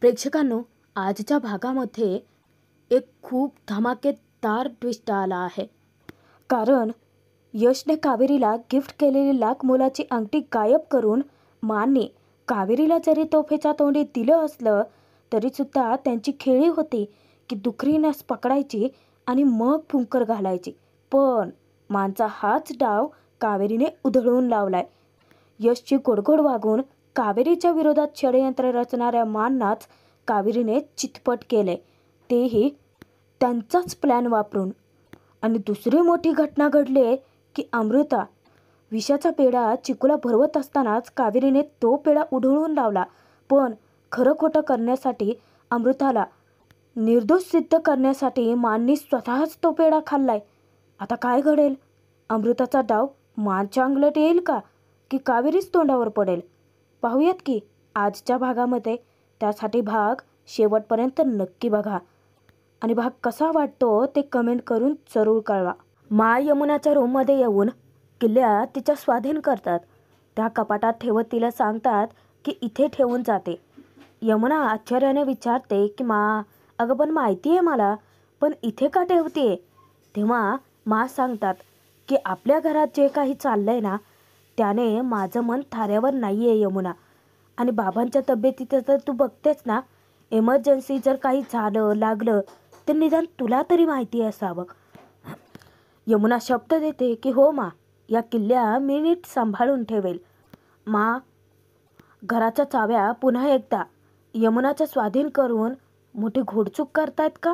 प्रेक्षकांनो, आजच्या भागामध्ये एक खूप धमाकेदार ट्विस्ट आला आहे. कारण यशने कावेरीला गिफ्ट केलेली लाख मोलाची अंगठी गायब करून मानने कावेरीला जरी तोफेच्या तोंडी दिलं असलं तरीसुद्धा त्यांची खेळी होती की दुखरीनस पकडायची आणि मग फुंकर घालायची. पण मानचा हाच डाव कावेरीने उधळून लावलाय. यशची गोडगोड वागून कावेरीच्या विरोधात षडयंत्र रचणाऱ्या माननाच कावेरीने चितपट केले, तेही त्यांचाच प्लॅन वापरून. आणि दुसरी मोठी घटना घडली की अमृता विषाचा पेढा चिकूला भरवत असतानाच कावेरीने तो पेढा उधळून लावला. पण खरं खोटं करण्यासाठी, अमृताला निर्दोष सिद्ध करण्यासाठी माननी स्वतःच तो पेढा खाल्लाय. आता काय घडेल? अमृताचा डाव मानच्या अंगलट येईल का की कावेरीच तोंडावर पडेल? पाहूयात की आजच्या भागामध्ये. त्यासाठी भाग शेवटपर्यंत नक्की बघा आणि भाग कसा वाटतो ते कमेंट करून जरूर कळवा. मा यमुनाच्या रूममध्ये येऊन किल्ल्या तिच्या स्वाधीन करतात. त्या कपाटात ठेवत तिला सांगतात की इथे ठेवून जाते. यमुना आश्चर्याने विचारते की मा, अगं पण माहिती आहे मला, पण इथे का ठेवते? तेव्हा मा सांगतात की आपल्या घरात जे काही चाललंय ना त्याने माझं मन थाऱ्यावर नाही आहे यमुना. आणि बाबांच्या तब्येतीचं तर तू बघतेच ना. इमर्जन्सी जर काही झालं लागलं तर निदान तुला तरी माहिती असावं. यमुना शब्द देते की हो मा, या किल्ल्या मी नीट सांभाळून ठेवेल. मा घराच्या चाव्या पुन्हा एकदा यमुनाच्या स्वाधीन करून मोठी घोडचूक करतायत का?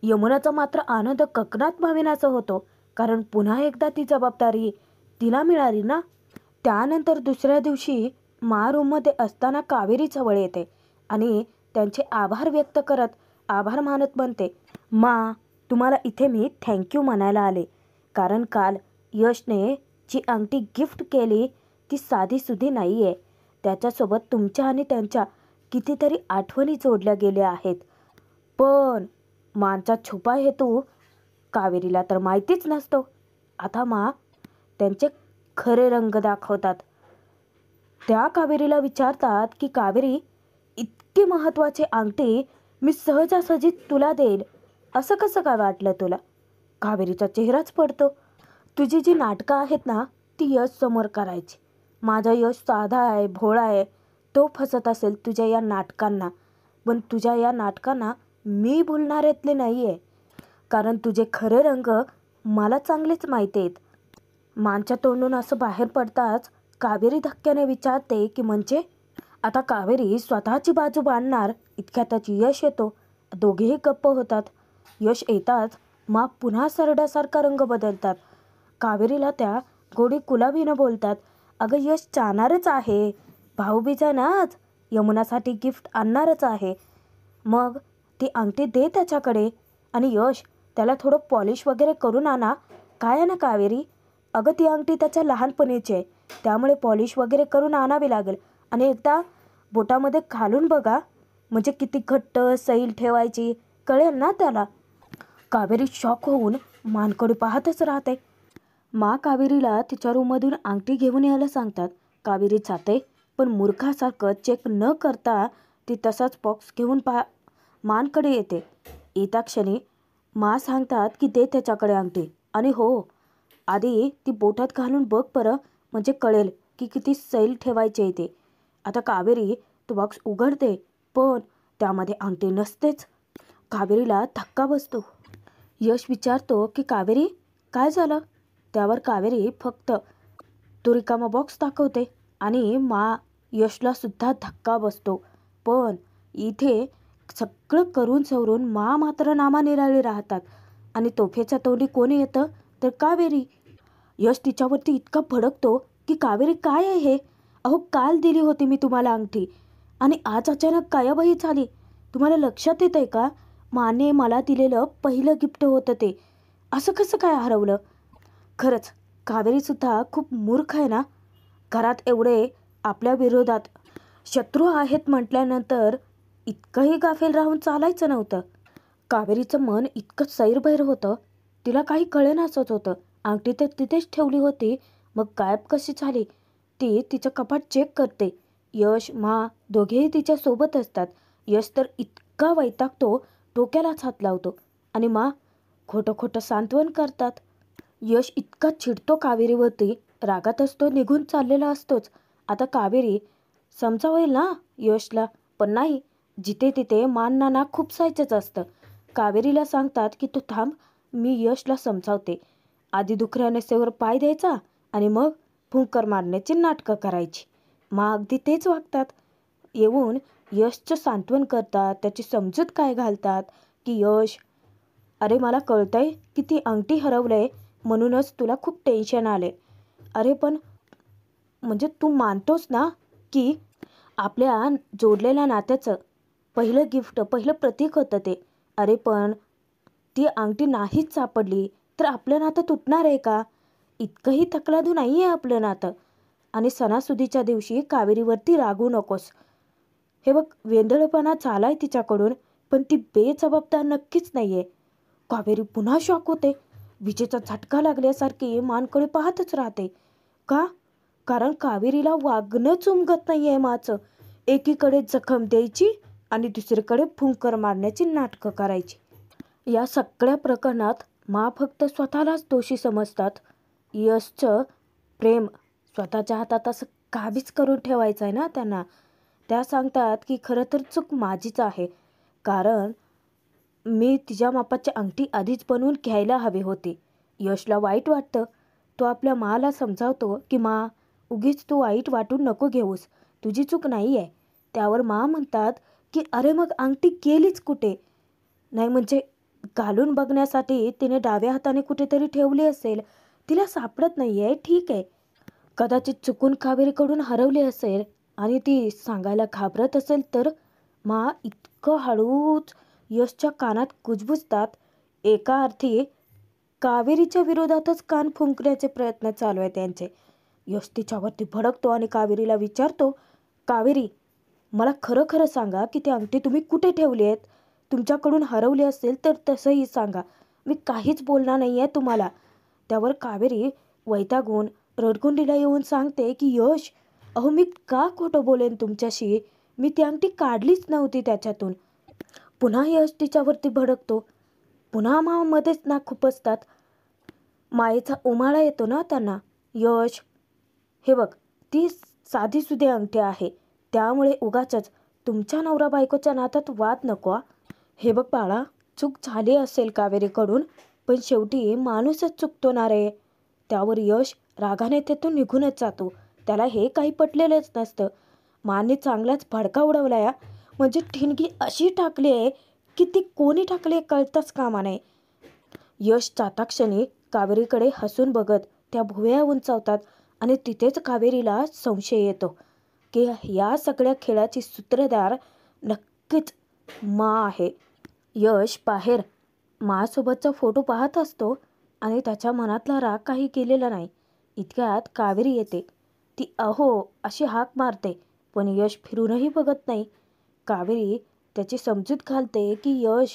यमुनाचा मात्र आनंद गगनात मावेनासा होतो. कारण पुन्हा एकदा ती जबाबदारी तिला मिळाली ना. त्यानंतर दुसऱ्या दिवशी मा रूममध्ये असताना कावेरी जवळ येते आणि त्यांचे आभार व्यक्त करत आभार मानत म्हणते, मा तुम्हाला इथे मी थँक्यू म्हणायला आले. कारण काल यशने जी अंगठी गिफ्ट केली ती साधीसुधी नाही आहे. त्याच्यासोबत तुमच्या आणि त्यांच्या कितीतरी आठवणी जोडल्या गेल्या आहेत. पण मानचा छुपा हेतू कावेरीला तर माहितीच नसतो. आता मा त्यांचे खरे रंग दाखवतात. त्या कावेरीला विचारतात की कावेरी, इतकी महत्त्वाची अंगठी मी सहजासहजी तुला देईल असं कसं काय वाटलं तुला? कावेरीचा चेहराच पडतो. तुझी जी नाटकं आहेत ना ती यश समोर करायची. माझा यश साधा आहे, भोळा आहे, तो फसत असेल तुझ्या या नाटकांना. पण तुझ्या या नाटकांना मी भुलणाऱ्यातले नाही आहे. कारण तुझे खरे रंग मला चांगलेच माहिती आहेत. मानच्या तोंडून असं बाहेर पडताच कावेरी धक्क्याने विचारते की म्हणजे? आता कावेरी स्वतःची बाजू मांडणार इतक्यातच यश येतो. दोघेही गप्प होतात. यश येताच मा पुन्हा सरड्यासारखा रंग बदलतात. कावेरीला त्या गोडी गुलाबीनं बोलतात, अगं यश जाणारच आहे, भाऊबीज आहे ना आज, यमुनासाठी गिफ्ट आणणारच आहे. मग ती अंगठी दे त्याच्याकडे आणि यश त्याला थोडं पॉलिश वगैरे करून आणा. काय आहे ना कावेरी, अगं ती अंगठी त्याच्या लहानपणीची आहे, त्यामुळे पॉलिश वगैरे करून आणावी लागेल. आणि एकदा बोटामध्ये घालून बघा, म्हणजे किती घट्ट सैल ठेवायची कळेल ना त्याला. कावेरी शॉक होऊन मानकडे पाहतच राहते. मा कावेरीला तिच्या रूममधून अंगठी घेऊन यायला सांगतात. कावेरी जाते, पण मूर्खासारखं चेक न करता ती तसाच बॉक्स घेऊन मानकडे येते. येता क्षणी मा सांगतात की दे त्याच्याकडे अंगठी. आणि हो, आधी ती बोटात घालून बघ बरं, म्हणजे कळेल की किती सैल ठेवायचे आहे ते. आता कावेरी तो बॉक्स उघडते, पण त्यामध्ये अंगठी नसतेच. कावेरीला धक्का बसतो. यश विचारतो की कावेरी काय झालं? त्यावर कावेरी फक्त तो रिकामा बॉक्स दाखवते आणि मा यशला सुद्धा धक्का बसतो. पण इथे सगळं करून सवरून मा मात्र नामानिराळी राहतात. आणि तोफेच्या तोंडी कोणी येतं तर कावेरी. यश तिच्यावरती इतका भडकतो की कावेरी काय आहे हे? अहो काल दिली होती मी तुम्हाला अंगठी आणि आज अचानक गायबही झाली. तुम्हाला लक्षात येत आहे का? माने मला दिलेलं पहिलं गिफ्ट होतं ते. असं कसं काय हरवलं? खरंच कावेरीसुद्धा खूप मूर्ख आहे ना. घरात एवढे आपल्या विरोधात शत्रू आहेत म्हटल्यानंतर इतकंही गाफील राहून चालायचं नव्हतं. कावेरीचं मन इतकं सैरभैर होतं, तिला काही कळेनासच होतं. अंगठी तर तिथेच ठेवली होती, मग गायब कशी झाली? ती तिचं कपाट चेक करते. यश मा दोघेही तिच्या सोबत असतात. यश तर इतका वैतागतो, डोक्यालाच हात लावतो आणि मा खोटं खोटं सांत्वन करतात. यश इतका चिडतो कावेरीवरती, रागात असतो, निघून चाललेला असतोच. आता कावेरी समजावेल ना यशला, पण नाही, जिथे तिथे मान नाना खुपसायचंच असतं. कावेरीला सांगतात की तू थांब, मी यशला समजावते. आधी दुखऱ्या नसेवर पाय द्यायचा आणि मग फुंकर मारण्याची नाटकं करायची. मा अगदी तेच वागतात. येऊन यशचं सांत्वन करतात, त्याची समजूत काय घालतात की यश, अरे मला कळतंय की ती अंगठी हरवलंय म्हणूनच तुला खूप टेन्शन आले. अरे पण म्हणजे तू मानतोस ना की आपल्या जोडलेल्या नात्याचं पहिलं गिफ्ट, पहिलं प्रतीक होतं ते. अरे पण ती अंगठी नाहीच सापडली तर आपलं नातं तुटणार आहे का? इतकंही तकलादू नाही आहे आपलं नातं. आणि सणासुदीच्या दिवशी कावेरीवरती रागू नकोस. हे बघ, वेंधळपणा झालाय तिच्याकडून, पण ती बेजबाबदार नक्कीच नाही आहे. कावेरी पुन्हा शॉक होते. विजेचा झटका लागल्यासारखी मानकडे पाहतच राहते. का? कारण कावेरीला वागणंच उमगत नाही आहे माचं. एकीकडे जखम द्यायची आणि दुसरीकडे फुंकर मारण्याची नाटकं करायची. या सगळ्या प्रकरणात मा फक्त स्वतःलाच दोषी समजतात. यशचं प्रेम स्वतःच्या हातात असं काबीज करून ठेवायचं आहे ना त्यांना. त्या सांगतात की खरं तर चूक माझीच आहे, कारण मी तिच्या मापाची अंगठी आधीच बनवून घ्यायला हवी होती. यशला वाईट वाटतं. तो आपल्या माला समजावतो की मा, उगीच तू वाईट वाटून नको घेऊस, तुझी चूक नाही आहे. त्यावर मा म्हणतात की अरे मग अंगठी गेलीच कुठे? नाही म्हणजे घालून बघण्यासाठी तिने डाव्या हाताने कुठेतरी ठेवली असेल, तिला सापडत नाही आहे, ठीक आहे. कदाचित चुकून कावेरीकडून हरवली असेल आणि ती सांगायला घाबरत असेल तर? मा इतकं हळूच यशच्या कानात कुजबुजतात. एका अर्थी कावेरीच्या विरोधातच कान फुंकण्याचे प्रयत्न चालू आहे त्यांचे. यश तिच्यावरती भडकतो आणि कावेरीला विचारतो, कावेरी, मला खरं खरं सांगा की ती अंगठी तुम्ही कुठे ठेवली आहेत? तुमच्याकडून हरवली असेल तर तसंही सांगा, मी काहीच बोलणार नाही आहे तुम्हाला. त्यावर कावेरी वैतागून रडकुंडीला येऊन सांगते की यश, अहो मी का खोटं बोलेन तुमच्याशी? मी ती अंगठी काढलीच नव्हती त्याच्यातून. पुन्हा यश तिच्यावरती भडकतो. पुन्हा मा मध्येच ना खुपसतात. मायेचा उमाळा येतो ना त्यांना. यश, हे बघ, ती साधीसुधी अंगठी आहे, त्यामुळे उगाचच तुमच्या नवरा बायकोच्या नात्यात वाद नको. हे बघ बाळा, चूक झाली असेल कावेरीकडून, पण शेवटी माणूसच चुकतो ना रे. त्यावर यश रागाने तेथून निघूनच जातो. त्याला हे काही पटलेलंच नसतं. माने चांगलाच भडका उडवलाय. म्हणजे ठिणगी अशी टाकली आहे की ती कोणी टाकली कळताच कामा नये. यश चाताक्षणी कावेरीकडे हसून बघत त्या भुवया उंचावतात आणि तिथेच कावेरीला संशय येतो की या सगळ्या खेळाची सूत्रधार नक्कीच मा आहे. यश बाहेर मासोबतचा फोटो पाहत असतो आणि त्याच्या मनातला राग काही गेलेला नाही. इतक्यात कावेरी येते. ती अहो अशी हाक मारते, पण यश फिरूनही बघत नाही. कावेरी त्याची समजूत घालते की यश,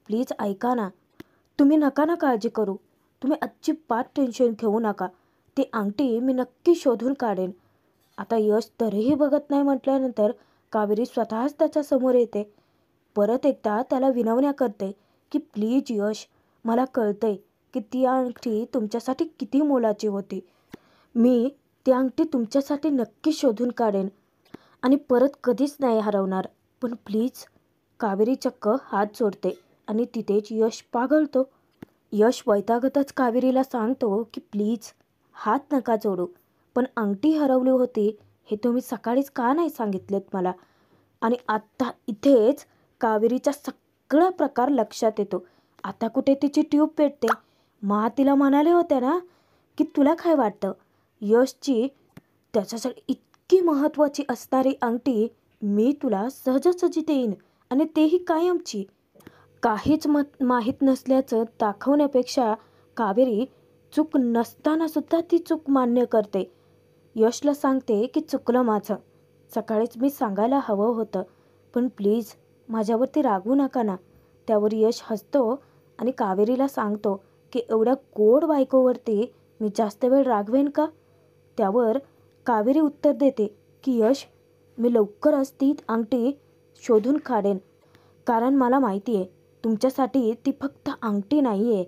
प्लीज ऐका ना, तुम्ही नका ना काळजी करू, तुम्ही अजिबात टेन्शन घेऊ नका, ती अंगठी मी नक्की शोधून काढेन. आता यश तरीही बघत नाही म्हटल्यानंतर कावेरी स्वतःच त्याच्यासमोर येते. परत एकदा त्याला विनवण्या करते की प्लीज यश, मला कळतंय की ती अंगठी तुमच्यासाठी किती मोलाची होती. मी ती अंगठी तुमच्यासाठी नक्की शोधून काढेन आणि परत कधीच नाही हरवणार, पण प्लीज. कावेरी चक्क हात जोडते आणि तिथेच यश पागळतो. यश वैतागतच कावेरीला सांगतो की प्लीज हात नका जोडू, पण अंगठी हरवली होती हे तुम्ही सकाळीच का नाही सांगितलेत मला? आणि आत्ता इथेच कावेरीचा सगळा प्रकार लक्षात येतो. आता कुठे तिची ट्यूब पेटते. मा तिला म्हणाले होते ना की तुला काय वाटतं, यशची त्याच्यासाठी इतकी महत्त्वाची असणारी अंगठी मी तुला सहजासहजी देईन आणि तेही कायमची. काहीच माहीत नसल्याचं दाखवण्यापेक्षा कावेरी चूक नसताना सुद्धा ती चूक मान्य करते. यशला सांगते की चुकलं माझं, सकाळीच मी सांगायला हवं होतं, पण प्लीज माझ्यावरती रागवू नका ना. त्यावर यश हसतो आणि कावेरीला सांगतो की एवढ्या गोड बायकोवरती मी जास्त वेळ रागवेन का? त्यावर कावेरी उत्तर देते की यश, मी लवकरच ती अंगठी शोधून काढेन. कारण मला माहिती आहे तुमच्यासाठी ती फक्त अंगठी नाही आहे.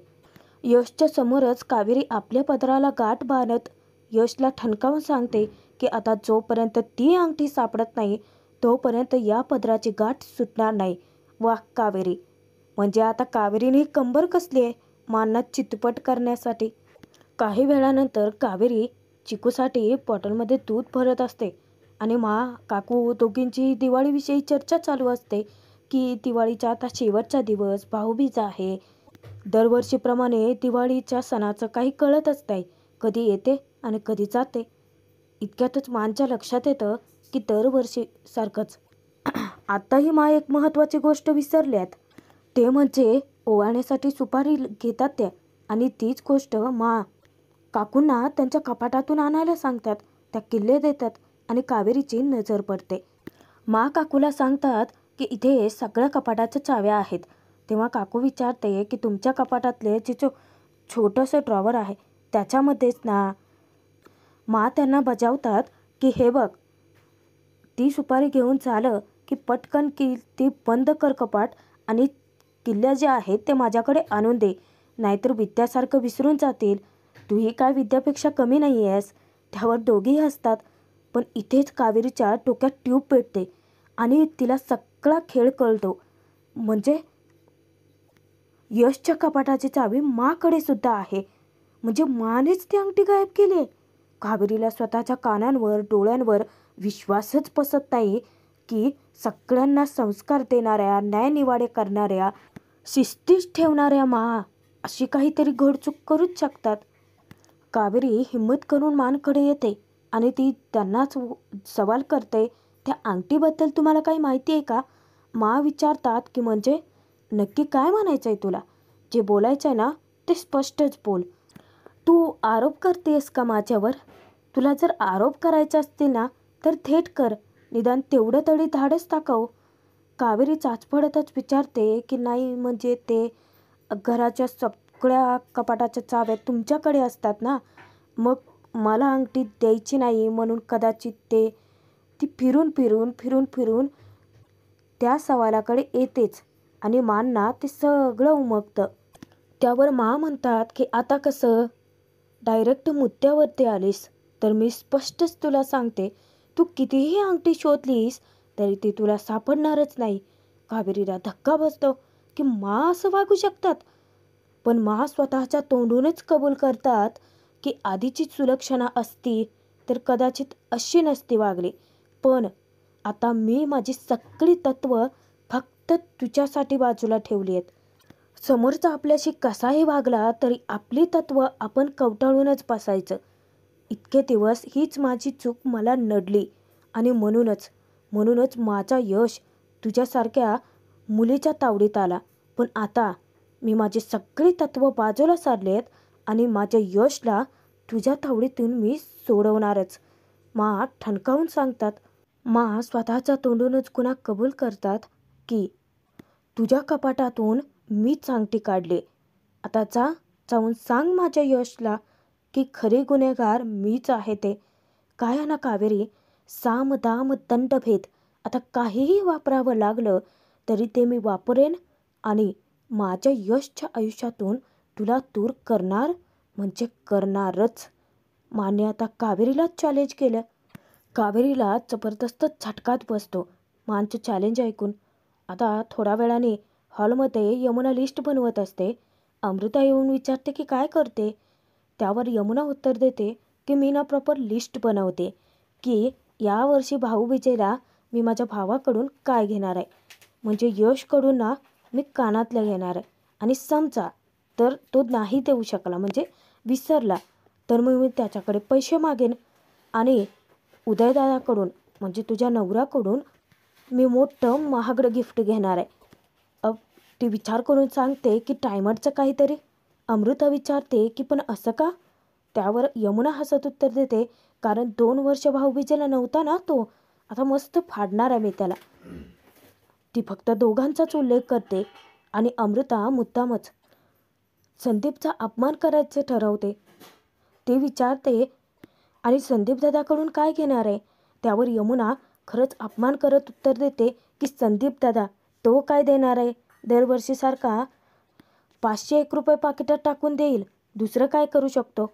यशच्या समोरच कावेरी आपल्या पदराला गाठ बांधत यशला ठणकावून सांगते की आता जोपर्यंत ती अंगठी सापडत नाही तोपर्यंत या पदराची गाठ सुटणार नाही. वाह कावेरी, म्हणजे आता कावेरीने कंबर कसली आहे मांना चितपट करण्यासाठी. काही वेळानंतर कावेरी चिकूसाठी बॉटलमध्ये दूध भरत असते आणि काकू दोघींची दिवाळीविषयी चर्चा चालू असते की दिवाळीचा आता शेवटचा दिवस, भाऊबीज आहे. दरवर्षीप्रमाणे दिवाळीच्या सणाचं काही कळतच नाही, कधी येते आणि कधी जाते. इतक्यातच मांच्या लक्षात येतं की दरवर्षीसारखंच आत्ताही एक महत्त्वाची गोष्ट विसरल्यात. ते म्हणजे ओवाळण्यासाठी सुपारी घेतात त्या, आणि तीच गोष्ट काकूंना त्यांच्या कपाटातून आणायला सांगतात. त्या किल्ले देतात आणि कावेरीची नजर पडते. काकूला सांगतात की इथे सगळ्या कपाटाच्या चाव्या आहेत. तेव्हा काकू विचारते की तुमच्या कपाटातले जे छोटंसं ड्रॉवर आहे त्याच्यामध्येच ना. त्यांना बजावतात की हे बघ, ती सुपारी घेऊन झालं की पटकन ती बंद कर कपाट आणि किल्ल्या जे आहेत ते माझ्याकडे आणून दे, नाहीतर विद्यासारखं विसरून जातील. तूही काय विद्यापेक्षा कमी नाही आहेस. त्यावर दोघेही हसतात. पण इथेच कावेरीच्या डोक्यात ट्यूब पेटते आणि तिला सगळा खेळ कळतो. म्हणजे यशच्या कपाटाची चावी माकडे सुद्धा आहे. म्हणजे मानेच ती अंगठी गायब केली. कावेरीला स्वतःच्या कानांवर डोळ्यांवर विश्वासच बसत नाही की सगळ्यांना संस्कार देणाऱ्या, न्यायनिवाडे करणाऱ्या, शिस्तीच ठेवणाऱ्या अशी काहीतरी घडचूक करूच शकतात. कावेरी हिंमत करून मानकडे येते आणि ती त्यांनाच सवाल करते, त्या अंगठीबद्दल तुम्हाला काही माहिती आहे का? विचारतात की म्हणजे नक्की काय म्हणायचं आहे तुला? जे बोलायचं आहे ना ते स्पष्टच बोल. तू आरोप करतेस का माझ्यावर? तुला जर आरोप करायचे असतील ना तर थेट कर, निदान तेवढं तरी धाडस दाखव. कावेरी चाचपडतच विचारते की नाही, म्हणजे ते घराच्या सगळ्या कपाटाच्या चाव्या तुमच्याकडे असतात ना, मग मला अंगठी द्यायची नाही म्हणून कदाचित ती फिरून फिरून त्या सवालाकडे येतेच आणि मांना ते सगळं उमगतं. त्यावर म्हणतात की आता कसं डायरेक्ट मुद्द्यावरती आलीस तर मी स्पष्टच तुला सांगते, तू कितीही अंगठी शोधलीस तरी ती तुला सापडणारच नाही. कावेरीला धक्का बसतो की असं वागू शकतात. पण स्वतःच्या तोंडूनच कबूल करतात की आधीची सुलक्षणा असती तर कदाचित अशी नसती वागली. पण आता मी माझी सगळी तत्व फक्त तुझ्यासाठी बाजूला ठेवली आहेत. समोरचा आपल्याशी कसाही वागला तरी आपली तत्व आपण कवटाळूनच बसायचं. इतके दिवस हीच माझी चूक मला नडली आणि म्हणूनच माझा यश तुझ्यासारख्या मुलीच्या तावडीत आला. पण आता मी माझी सगळी तत्व बाजूला सारलेत आणि माझ्या यशला तुझ्या तावडीतून मी सोडवणारच. ठणकावून सांगतात. स्वतःच्या तोंडूनच गुन्हा कबूल करतात की तुझ्या कपाटातून मीच अंगठी काढली. आता जाऊन सांग माझ्या यशला की खरे गुन्हेगार मीच आहे ते. काय ना कावेरी, साम दाम दंडभेद आता काहीही वापरावं लागलं तरी ते मी वापरेन आणि माझ्या यशच्या आयुष्यातून तुला दूर करणार म्हणजे करणारच. आता कावेरीलाच चॅलेंज केलं. कावेरीला जबरदस्त झटकाच बसतो मानचं चॅलेंज ऐकून. आता थोड्या वेळाने हॉलमध्ये यमुना लिस्ट बनवत असते. अमृता येऊन विचारते की काय करते. त्यावर यमुना उत्तर देते की मी प्रॉपर लिस्ट बनवते की यावर्षी भाऊबीजेला मी माझ्या भावाकडून काय घेणार आहे. म्हणजे यशकडून मी कानातलं घेणार आहे आणि समजा तर तो नाही देऊ शकला, म्हणजे विसरला, तर मग मी त्याच्याकडे पैसे मागेन आणि उदयदादाकडून म्हणजे तुझ्या नवऱ्याकडून मी मोठं महागडं गिफ्ट घेणार आहे. ती विचार करून सांगते की टायमरचं काहीतरी. अमृता विचारते की पण असं का? त्यावर यमुना हसत उत्तर देते, कारण 2 वर्ष भाऊबीजेला नव्हता ना तो, आता मस्त फाडणार आहे मी त्याला. ती फक्त दोघांचाच उल्लेख करते आणि अमृता मुद्दामच संदीपचा अपमान करायचे ठरवते. ती विचारते आणि संदीप दादाकडून काय घेणार आहे. त्यावर यमुना खरंच अपमान करत उत्तर देते की संदीप दादा तो काय देणार आहे, दरवर्षीसारखा 501 रुपये पाकिटात टाकून देईल, दुसरं काय करू शकतो.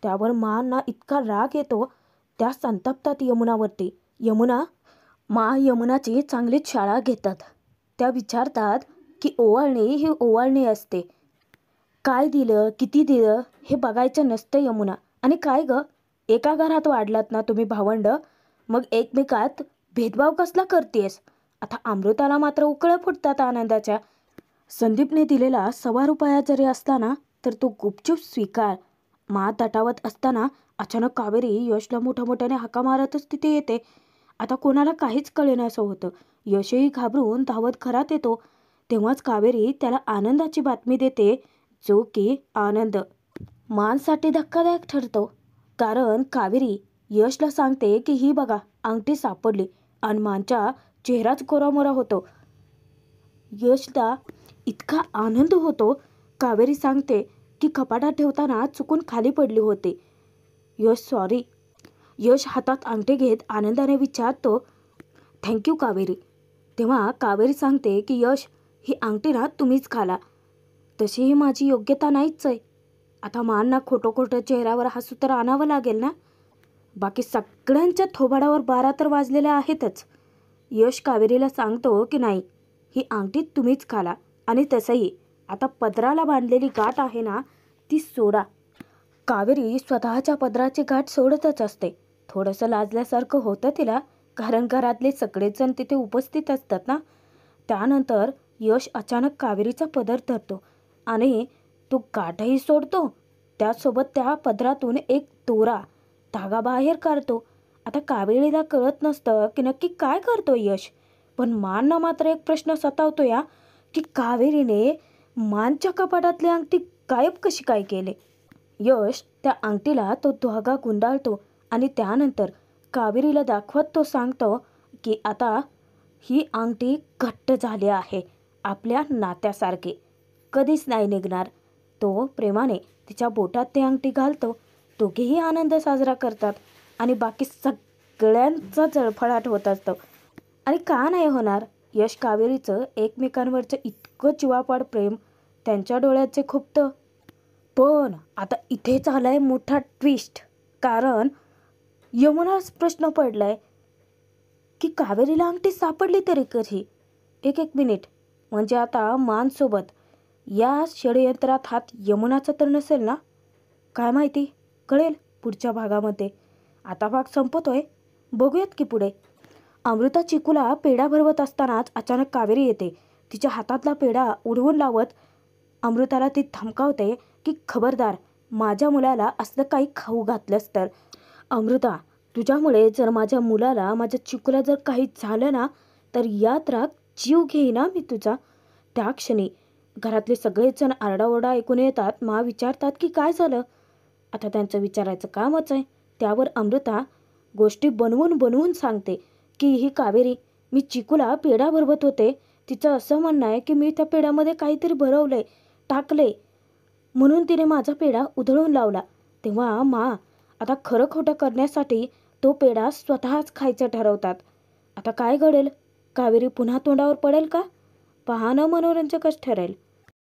त्यावर मांना इतका राग येतो. त्या संतप्तात यमुनावरती. यमुनाची चांगलीच शाळा घेतात. त्या विचारतात की ओवाळणी ही ओवाळणी असते, काय दिलं किती दिलं हे बघायचं नसतं यमुना. आणि काय ग, एका घरात वाढलात ना तुम्ही भावंड, मग एकमेकात भेदभाव कसला करतेस. आता अमृताला मात्र उकळं फुटतात आनंदाच्या. संदीपने दिलेला ₹1.25 जरी असला ना तर तो गुपचूप स्वीकार. तटावत असताना अचानक कावेरी यशला मोठ्याने हाका मारतच तिथे येते. आता कोणाला काहीच कळेनासं होतं. यशही घाबरून धावत घरात येतो. तेव्हाच कावेरी त्याला आनंदाची बातमी देते, जो की आनंद मानसाठी धक्कादायक ठरतो. कारण कावेरी यशला सांगते की ही बघा अंगठी सापडली, आणि मानच्या चेहराच कोरामोरा होतो. यशला इतका आनंद होतो. कावेरी सांगते की कपाटात ठेवताना चुकून खाली पडली होती. सॉरी. यश हातात अंगठी घेत आनंदाने विचारतो, थँक्यू कावेरी. तेव्हा कावेरी सांगते की यश, ही अंगठी ना तुम्हीच घाला, तशी ही माझी योग्यता नाहीच आहे. आता मानना खोटं चेहऱ्यावर हसू तर आणावं लागेल ना. बाकी सगळ्यांच्या थोबाडावर 12 तर वाजलेल्या आहेतच. यश कावेरीला सांगतो की नाही, ही अंगठी तुम्हीच घाला, आणि तसंही आता पदराला बांधलेली गाठ आहे ना ती सोडा. कावेरी स्वतःच्या पदराची गाठ सोडतच असते. थोडंसं लाजल्यासारखं होतं तिला, कारण घरातले सगळेच जण तिथे उपस्थित असतात ना. त्यानंतर यश अचानक कावेरीचा पदर धरतो आणि तो गाठही सोडतो. त्यासोबत त्या पदरातून एक दोरा धागा बाहेर काढतो. आता कावेरीला कळत नसतं की नक्की काय करतो यश. पण मानना मात्र एक प्रश्न सतावतो या, की कावेरीने मानच्या कपाटातली अंगठी गायब कशी काय केले. यश त्या अंगठीला तो धागा गुंडाळतो आणि त्यानंतर कावेरीला दाखवत तो सांगतो की आता ही अंगठी घट्ट झाली आहे, आपल्या नात्यासारखी, कधीच नाही निघणार. तो प्रेमाने तिच्या बोटात ते अंगठी घालतो. दोघेही आनंद साजरा करतात आणि बाकी सगळ्यांचा जळफळाट होत असतो. आणि का नाही होणार. यश कावेरीचं एकमेकांवरचं इतकं जीवापाड प्रेम त्यांच्या डोळ्याचे खुपतं. पण आता इथेच आलाय मोठा ट्विस्ट. कारण यमुनाच प्रश्न पडलाय की कावेरीला अंगठी सापडली तरी कशी. एक मिनिट, म्हणजे आता मानसोबत या षडयंत्रात हात यमुनाचा तर नसेल ना. काय माहिती, कळेल पुढच्या भागामध्ये. आता भाग संपतोय, बघूयात की पुढे. अमृता चिकूला पेढा भरवत असतानाच अचानक कावेरी येते. तिच्या हातातला पेढा उडवून लावत अमृताला ती धमकावते की खबरदार, माझ्या मुलाला असलं काही खाऊ घातलंस तर. अमृता, तुझ्यामुळे जर माझ्या मुलाला, माझ्या चिकूला जर काही झालं ना तर याद राख, जीव घेईना मी तुझा. त्या क्षणी घरातले सगळेच जण आरडाओरडा ऐकून येतात. विचारतात की काय झालं. आता त्यांचं विचारायचं कामच आहे. त्यावर अमृता गोष्टी बनवून सांगते की ही कावेरी, मी चिकूला पेढा भरवत होते, तिचं असं म्हणणं आहे की मी त्या पेढ्यामध्ये काहीतरी भरवलंय, टाकले, म्हणून तिने माझा पेढा उधळून लावला. तेव्हा आता खरं खोटं करण्यासाठी तो पेढा स्वतःच खायचं ठरवतात. आता काय घडेल, कावेरी पुन्हा तोंडावर पडेल का. पाहणं मनोरंजकच ठरेल.